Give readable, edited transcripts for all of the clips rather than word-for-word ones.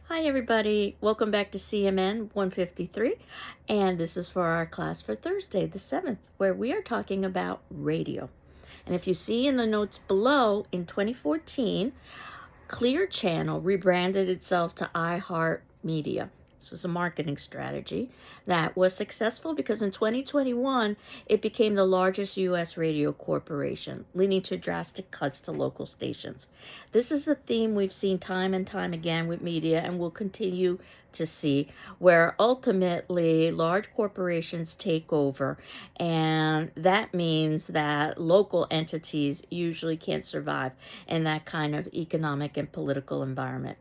Hi, everybody. Welcome back to CMN 153. And this is for our class for Thursday, the 7th, where we are talking about radio. And if you see in the notes below, in 2014, Clear Channel rebranded itself to iHeartMedia. This was a marketing strategy that was successful because in 2021 it became the largest U.S. radio corporation, leading to drastic cuts to local stations. This is a theme we've seen time and time again with media and will continue to see, where ultimately large corporations take over, and that means that local entities usually can't survive in that kind of economic and political environment.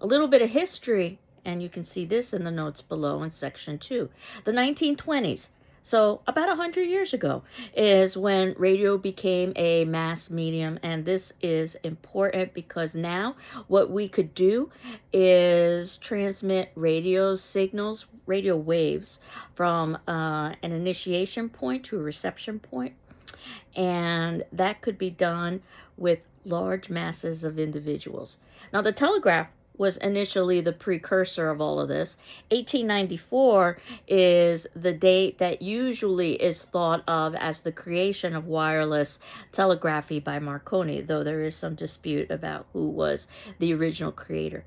A little bit of history, and you can see this in the notes below in section 2. The 1920s, so about 100 years ago, is when radio became a mass medium. And this is important because now what we could do is transmit radio signals, radio waves, from an initiation point to a reception point, and that could be done with large masses of individuals. Now, the telegraph was initially the precursor of all of this. 1894 is the date that usually is thought of as the creation of wireless telegraphy by Marconi, though there is some dispute about who was the original creator.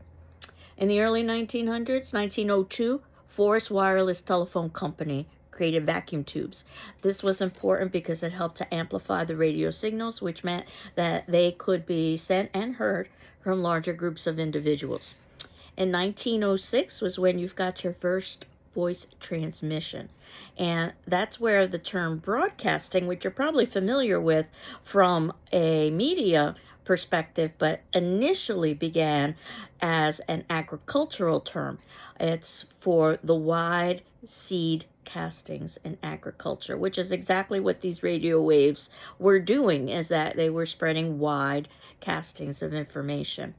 In the early 1900s, 1902, Forest Wireless Telephone Company created vacuum tubes. This was important because it helped to amplify the radio signals, which meant that they could be sent and heard from larger groups of individuals. In 1906 was when you've got your first voice transmission. And that's where the term broadcasting, which you're probably familiar with from a media perspective, but initially began as an agricultural term. It's for the wide seed castings in agriculture, which is exactly what these radio waves were doing, is that they were spreading wide castings of information.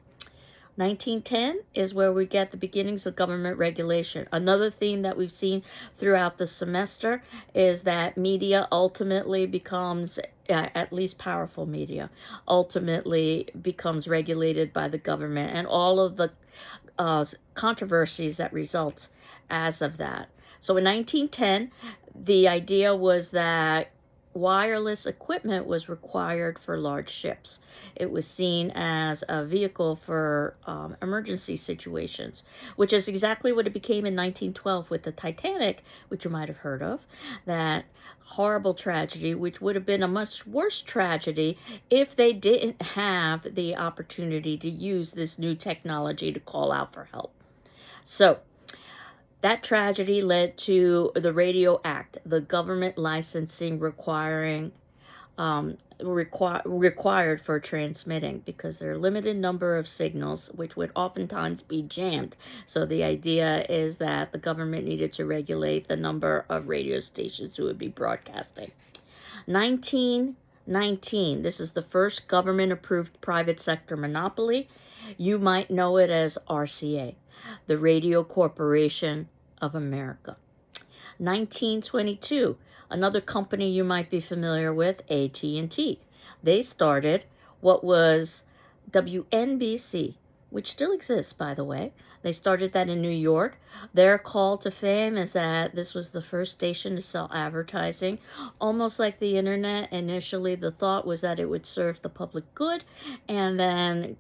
1910 is where we get the beginnings of government regulation. Another theme that we've seen throughout the semester is that media ultimately becomes, at least powerful media, ultimately becomes regulated by the government, and all of the controversies that result as of that. So in 1910, the idea was that wireless equipment was required for large ships. It was seen as a vehicle for emergency situations, which is exactly what it became in 1912 with the Titanic, which you might have heard of. That horrible tragedy, which would have been a much worse tragedy if they didn't have the opportunity to use this new technology to call out for help. So, that tragedy led to the Radio Act, the government licensing required for transmitting, because there are a limited number of signals which would oftentimes be jammed. So the idea is that the government needed to regulate the number of radio stations who would be broadcasting. 1919, this is the first government approved private sector monopoly. You might know it as RCA, the Radio Corporation of America. 1922, another company you might be familiar with, AT&T. They started what was WNBC, which still exists, by the way. They started that in New York. Their call to fame is that this was the first station to sell advertising. Almost like the internet, initially the thought was that it would serve the public good, and then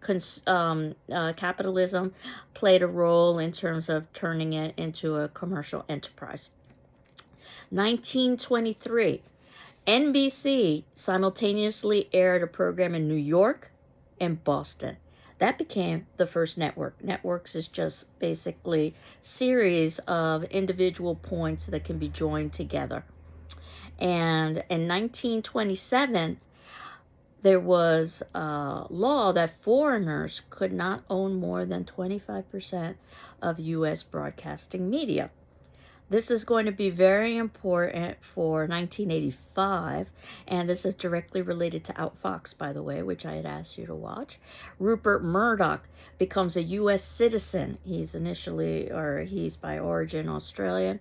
capitalism played a role in terms of turning it into a commercial enterprise. 1923, NBC simultaneously aired a program in New York and Boston. That became the first network. Networks is just basically series of individual points that can be joined together. And in 1927, there was a law that foreigners could not own more than 25% of U.S. broadcasting media. This is going to be very important for 1985, and this is directly related to Outfox, by the way, which I had asked you to watch. Rupert Murdoch becomes a U.S. citizen. He's by origin Australian.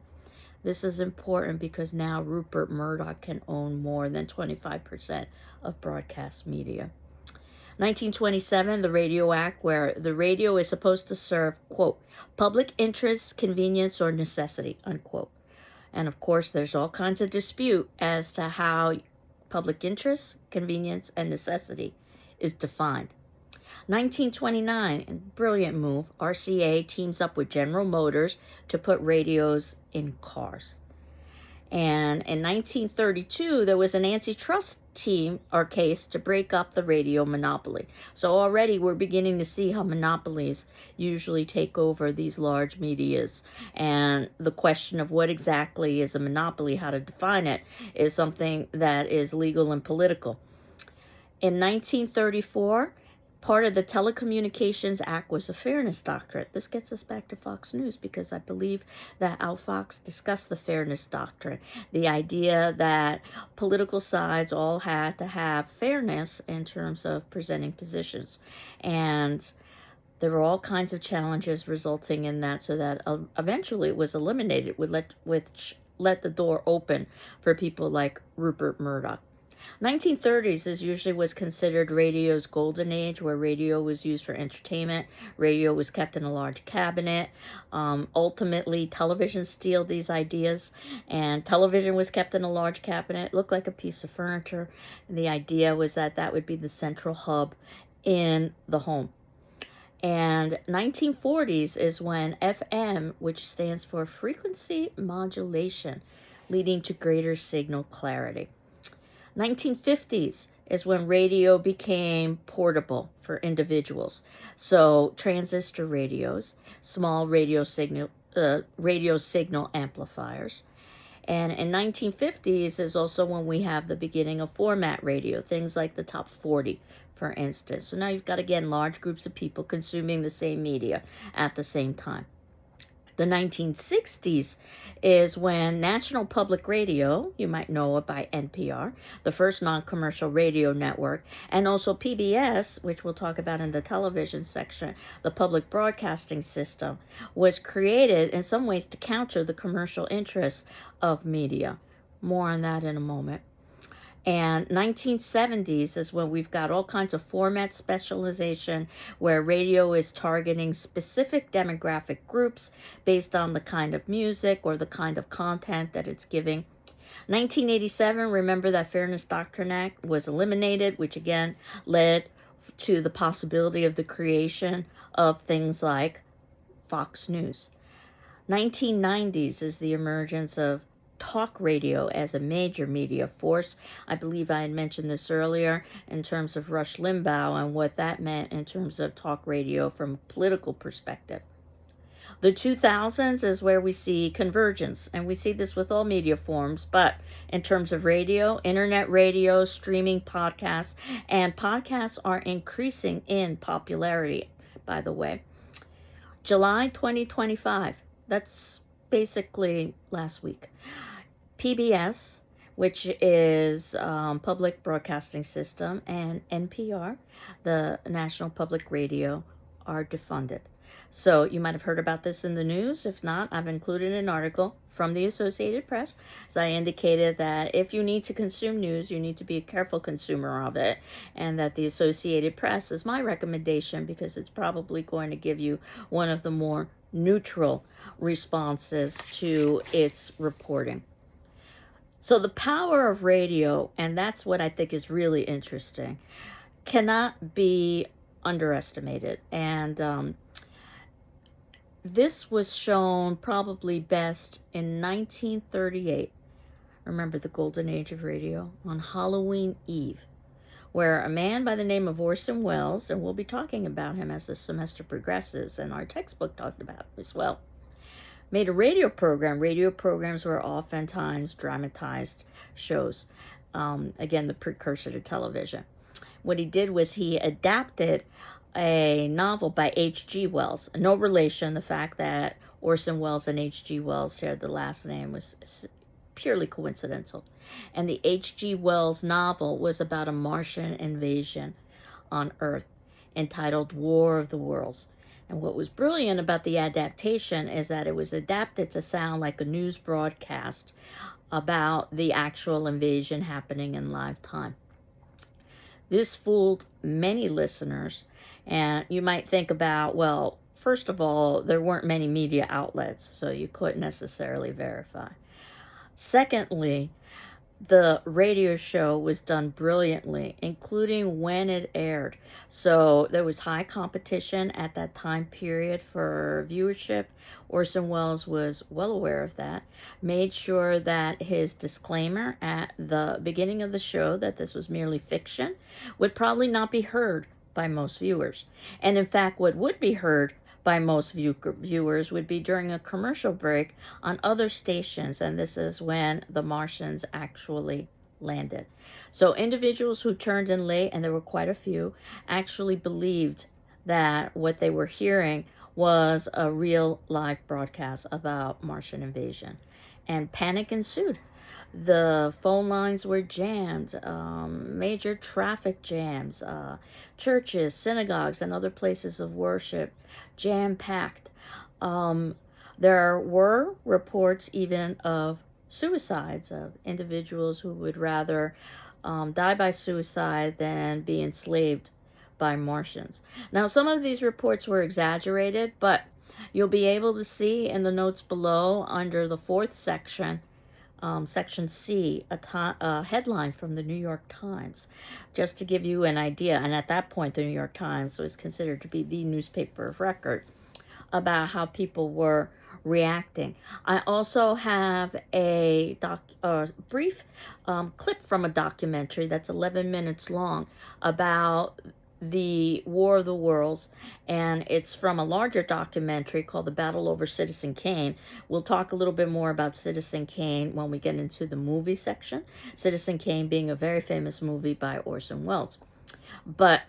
This is important because now Rupert Murdoch can own more than 25% of broadcast media. 1927, the Radio Act, where the radio is supposed to serve, quote, public interest, convenience, or necessity, unquote. And of course, there's all kinds of dispute as to how public interest, convenience, and necessity is defined. 1929, brilliant move, RCA teams up with General Motors to put radios in cars. And in 1932, there was an antitrust team or case to break up the radio monopoly. So already we're beginning to see how monopolies usually take over these large medias. And the question of what exactly is a monopoly, how to define it, is something that is legal and political. In 1934, part of the Telecommunications Act was the Fairness Doctrine. This gets us back to Fox News because I believe that Al Fox discussed the Fairness Doctrine, the idea that political sides all had to have fairness in terms of presenting positions. And there were all kinds of challenges resulting in that, so that eventually it was eliminated, which let the door open for people like Rupert Murdoch. 1930s is usually was considered radio's golden age, where radio was used for entertainment. Radio was kept in a large cabinet. Ultimately, television steal these ideas, and television was kept in a large cabinet. It looked like a piece of furniture. And the idea was that that would be the central hub in the home. And 1940s is when FM, which stands for frequency modulation, leading to greater signal clarity. 1950s is when radio became portable for individuals. So transistor radios, small radio signal amplifiers. And in 1950s is also when we have the beginning of format radio, things like the Top 40, for instance. So now you've got, again, large groups of people consuming the same media at the same time. The 1960s is when National Public Radio, you might know it by NPR, the first non-commercial radio network, and also PBS, which we'll talk about in the television section, the public broadcasting system, was created in some ways to counter the commercial interests of media. More on that in a moment. And 1970s is when we've got all kinds of format specialization, where radio is targeting specific demographic groups based on the kind of music or the kind of content that it's giving. 1987, remember that Fairness Doctrine Act was eliminated, which again led to the possibility of the creation of things like Fox News. 1990s is the emergence of talk radio as a major media force. I believe I had mentioned this earlier in terms of Rush Limbaugh and what that meant in terms of talk radio from a political perspective. The 2000s is where we see convergence, and we see this with all media forms, but in terms of radio, internet radio, streaming podcasts, and podcasts are increasing in popularity, by the way. July 2025, that's basically last week. PBS, which is Public Broadcasting System, and NPR, the National Public Radio, are defunded. So you might have heard about this in the news. If not, I've included an article from the Associated Press, as I indicated that if you need to consume news, you need to be a careful consumer of it, and that the Associated Press is my recommendation because it's probably going to give you one of the more neutral responses to its reporting. So the power of radio, and that's what I think is really interesting, cannot be underestimated. And this was shown probably best in 1938. Remember the golden age of radio? On Halloween Eve, where a man by the name of Orson Welles, and we'll be talking about him as the semester progresses, and our textbook talked about him as well, made a radio program. Radio programs were oftentimes dramatized shows. Again, the precursor to television. What he did was he adapted a novel by H.G. Wells. No relation. The fact that Orson Welles and H.G. Wells shared the last name was purely coincidental. And the H.G. Wells novel was about a Martian invasion on Earth, entitled War of the Worlds. And what was brilliant about the adaptation is that it was adapted to sound like a news broadcast about the actual invasion happening in live time. This fooled many listeners, and you might think about, well, first of all, there weren't many media outlets, so you couldn't necessarily verify. Secondly, the radio show was done brilliantly, including when it aired. So there was high competition at that time period for viewership. Orson Welles was well aware of that, made sure that his disclaimer at the beginning of the show that this was merely fiction would probably not be heard by most viewers. And in fact, what would be heard by most viewers would be during a commercial break on other stations, and this is when the Martians actually landed. So individuals who turned in late, and there were quite a few, actually believed that what they were hearing was a real live broadcast about Martian invasion. And panic ensued. The phone lines were jammed, major traffic jams, churches, synagogues, and other places of worship jam packed. Um, there were reports even of suicides, of individuals who would rather die by suicide than be enslaved by Martians. Now, some of these reports were exaggerated, but you'll be able to see in the notes below under the fourth section, section C, a headline from the New York Times, just to give you an idea. And at that point, the New York Times was considered to be the newspaper of record about how people were reacting. I also have a brief clip from a documentary that's 11 minutes long about the War of the Worlds, and it's from a larger documentary called The Battle Over Citizen Kane. We'll talk a little bit more about Citizen Kane when we get into the movie section, Citizen Kane being a very famous movie by Orson Welles. But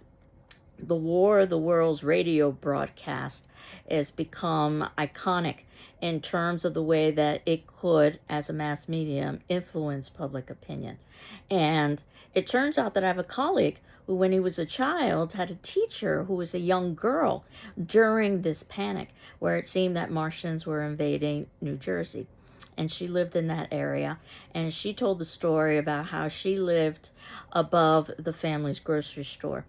the War of the Worlds radio broadcast has become iconic in terms of the way that it could, as a mass medium, influence public opinion. And it turns out that I have a colleague who, when he was a child, had a teacher who was a young girl during this panic, where it seemed that Martians were invading New Jersey. And she lived in that area, and she told the story about how she lived above the family's grocery store.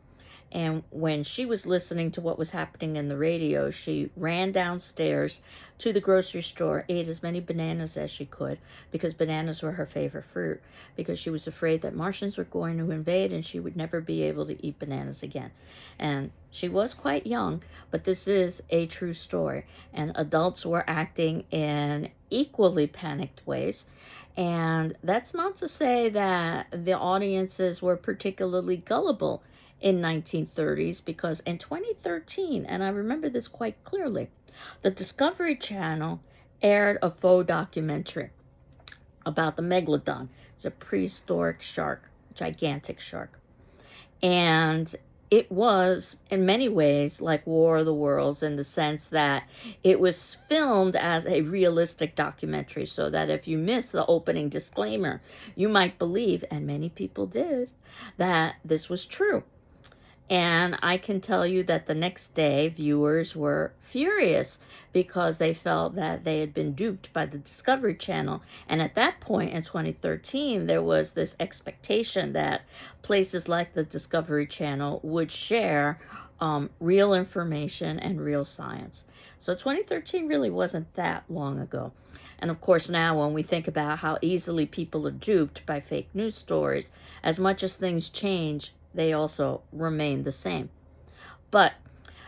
And when she was listening to what was happening in the radio, she ran downstairs to the grocery store, ate as many bananas as she could, because bananas were her favorite fruit, because she was afraid that Martians were going to invade and she would never be able to eat bananas again. And she was quite young, but this is a true story. And adults were acting in equally panicked ways. And that's not to say that the audiences were particularly gullible in 1930s, because in 2013, and I remember this quite clearly, the Discovery Channel aired a faux documentary about the megalodon. It's a prehistoric shark, gigantic shark. And it was, in many ways, like War of the Worlds, in the sense that it was filmed as a realistic documentary, so that if you miss the opening disclaimer, you might believe, and many people did, that this was true. And I can tell you that the next day, viewers were furious because they felt that they had been duped by the Discovery Channel. And at that point in 2013, there was this expectation that places like the Discovery Channel would share real information and real science. So 2013 really wasn't that long ago. And of course, now when we think about how easily people are duped by fake news stories, as much as things change, they also remain the same. But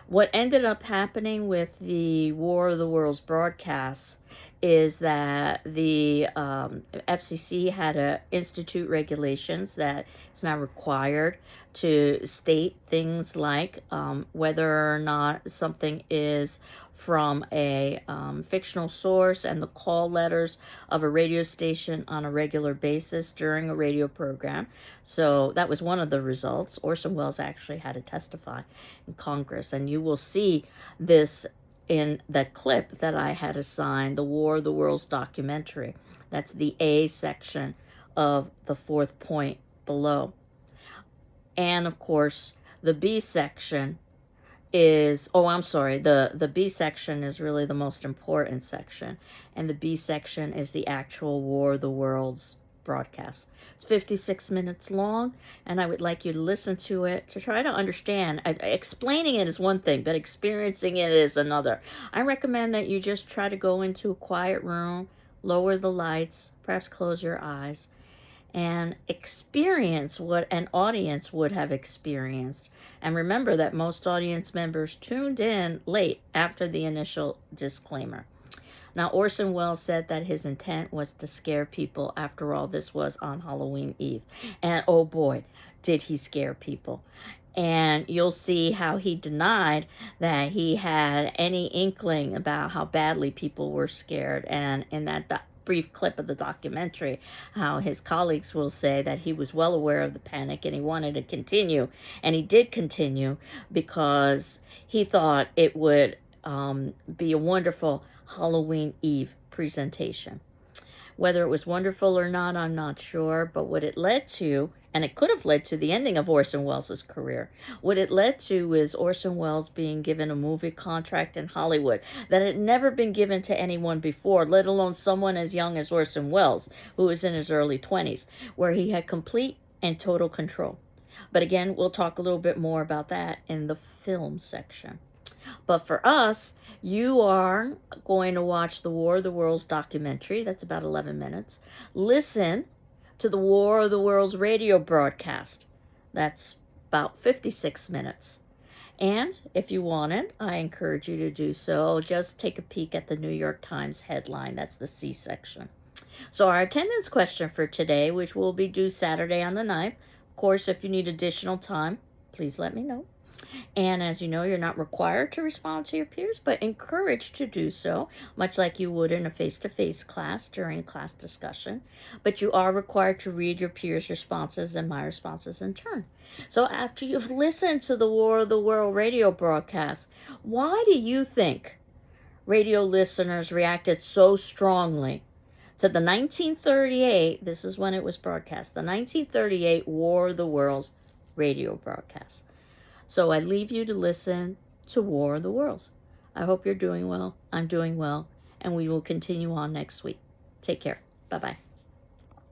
what ended up happening with the War of the Worlds broadcasts is that the FCC had to institute regulations that it's now required to state things like whether or not something is from a fictional source, and the call letters of a radio station on a regular basis during a radio program. So that was one of the results. Orson Welles actually had to testify in Congress, and you will see this in the clip that I had assigned, the War of the Worlds documentary. That's the A section of the fourth point below. And of course, the B section is, the B section is really the most important section. And the B section is the actual War of the Worlds broadcast. It's 56 minutes long, and I would like you to listen to it to try to understand. Explaining it is one thing, but experiencing it is another. I recommend that you just try to go into a quiet room, lower the lights, perhaps close your eyes, and experience what an audience would have experienced. And remember that most audience members tuned in late after the initial disclaimer. Now, Orson Welles said that his intent was to scare people. After all, this was on Halloween Eve. And oh boy, did he scare people. And you'll see how he denied that he had any inkling about how badly people were scared. And in that brief clip of the documentary, how his colleagues will say that he was well aware of the panic and he wanted to continue. And he did continue because he thought it would be a wonderful Halloween Eve presentation. Whether it was wonderful or not, I'm not sure, but what it led to, and it could have led to the ending of Orson Welles' career, what it led to is Orson Welles being given a movie contract in Hollywood that had never been given to anyone before, let alone someone as young as Orson Welles, who was in his early 20s, where he had complete and total control. But again, we'll talk a little bit more about that in the film section. But for us, you are going to watch the War of the Worlds documentary. That's about 11 minutes. Listen to the War of the Worlds radio broadcast. That's about 56 minutes. And if you want it, I encourage you to do so. Just take a peek at the New York Times headline. That's the C section. So our attendance question for today, which will be due Saturday on the 9th. Of course, if you need additional time, please let me know. And as you know, you're not required to respond to your peers, but encouraged to do so, much like you would in a face-to-face class during class discussion. But you are required to read your peers' responses and my responses in turn. So after you've listened to the War of the World radio broadcast, why do you think radio listeners reacted so strongly to the 1938, this is when it was broadcast, the 1938 War of the Worlds radio broadcast? So I leave you to listen to War of the Worlds. I hope you're doing well. I'm doing well. And we will continue on next week. Take care. Bye-bye.